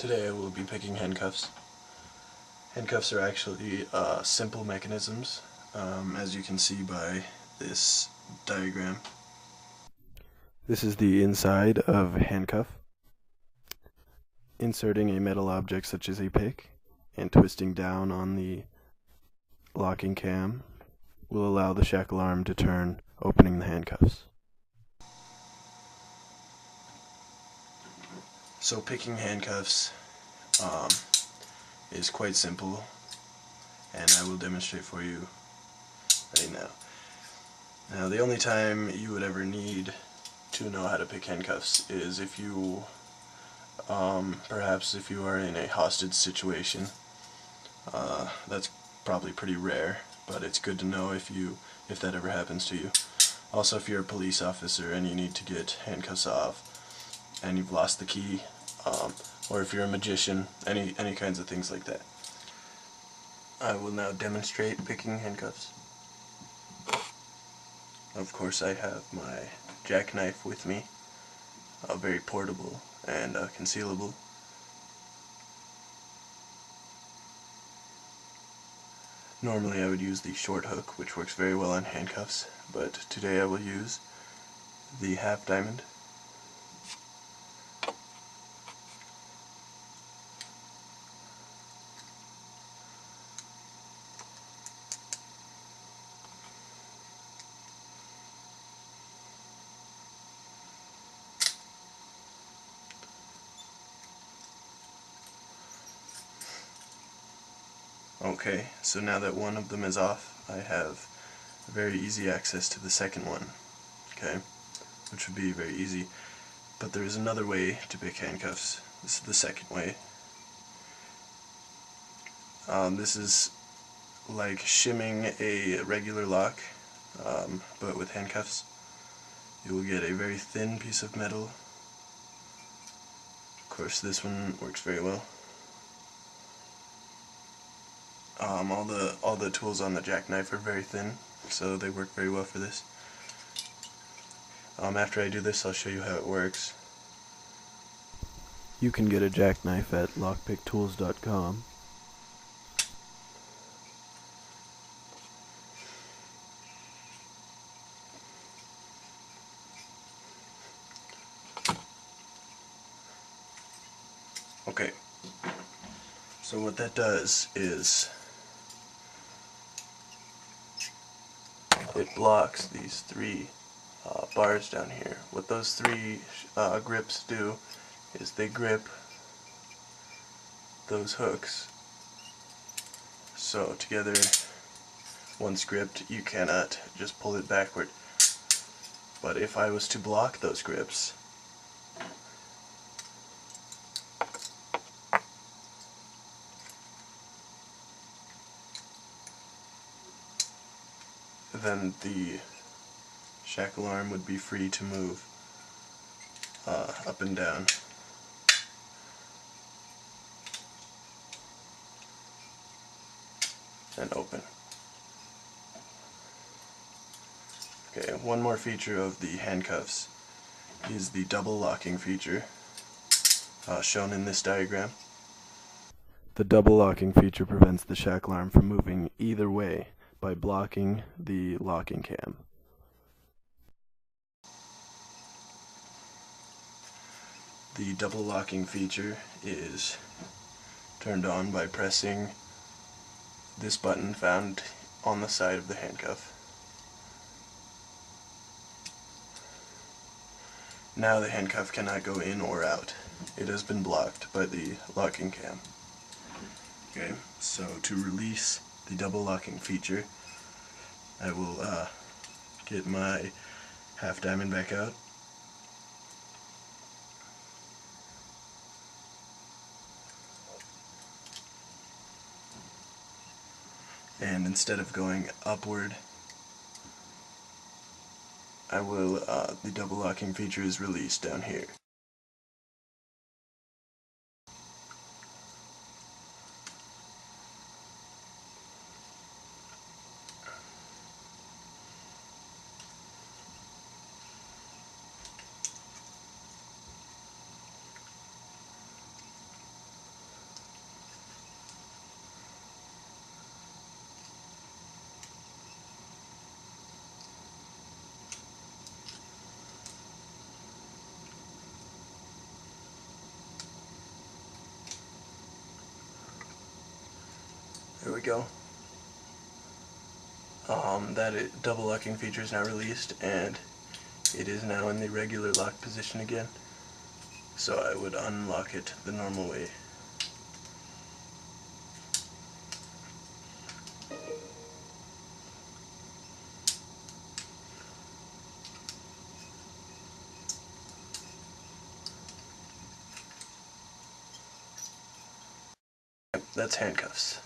Today I will be picking handcuffs. Handcuffs are actually simple mechanisms, as you can see by this diagram. This is the inside of a handcuff. Inserting a metal object such as a pick and twisting down on the locking cam will allow the shackle arm to turn, opening the handcuffs. So picking handcuffs is quite simple, and I will demonstrate for you right now. Now, the only time you would ever need to know how to pick handcuffs is if you, perhaps if you are in a hostage situation. That's probably pretty rare, but it's good to know if that ever happens to you. Also, if you're a police officer and you need to get handcuffs off, and you've lost the key, or if you're a magician, any kinds of things like that. I will now demonstrate picking handcuffs. Of course, I have my jackknife with me, very portable and concealable. Normally I would use the short hook, which works very well on handcuffs, but today I will use the half diamond. Okay, so now that one of them is off, I have very easy access to the second one, okay, which would be very easy. But there is another way to pick handcuffs. This is the second way. This is like shimming a regular lock, but with handcuffs. You will get a very thin piece of metal. Of course, this one works very well. All the tools on the jackknife are very thin, so they work very well for this. After I do this, I'll show you how it works. You can get a jackknife at lockpicktools.com. Okay, so what that does is it blocks these three bars down here. What those three grips do is they grip those hooks. So together, once gripped, you cannot just pull it backward. But if I was to block those grips, then the shackle arm would be free to move up and down. And open. Okay, one more feature of the handcuffs is the double locking feature, shown in this diagram. The double locking feature prevents the shackle arm from moving either way by blocking the locking cam. The double locking feature is turned on by pressing this button found on the side of the handcuff. Now the handcuff cannot go in or out. It has been blocked by the locking cam. Okay, so to release the double locking feature, I will get my half diamond back out. And instead of going upward, the double locking feature is released down here. we go. Double locking feature is now released, and it is now in the regular lock position again. So I would unlock it the normal way. That's handcuffs.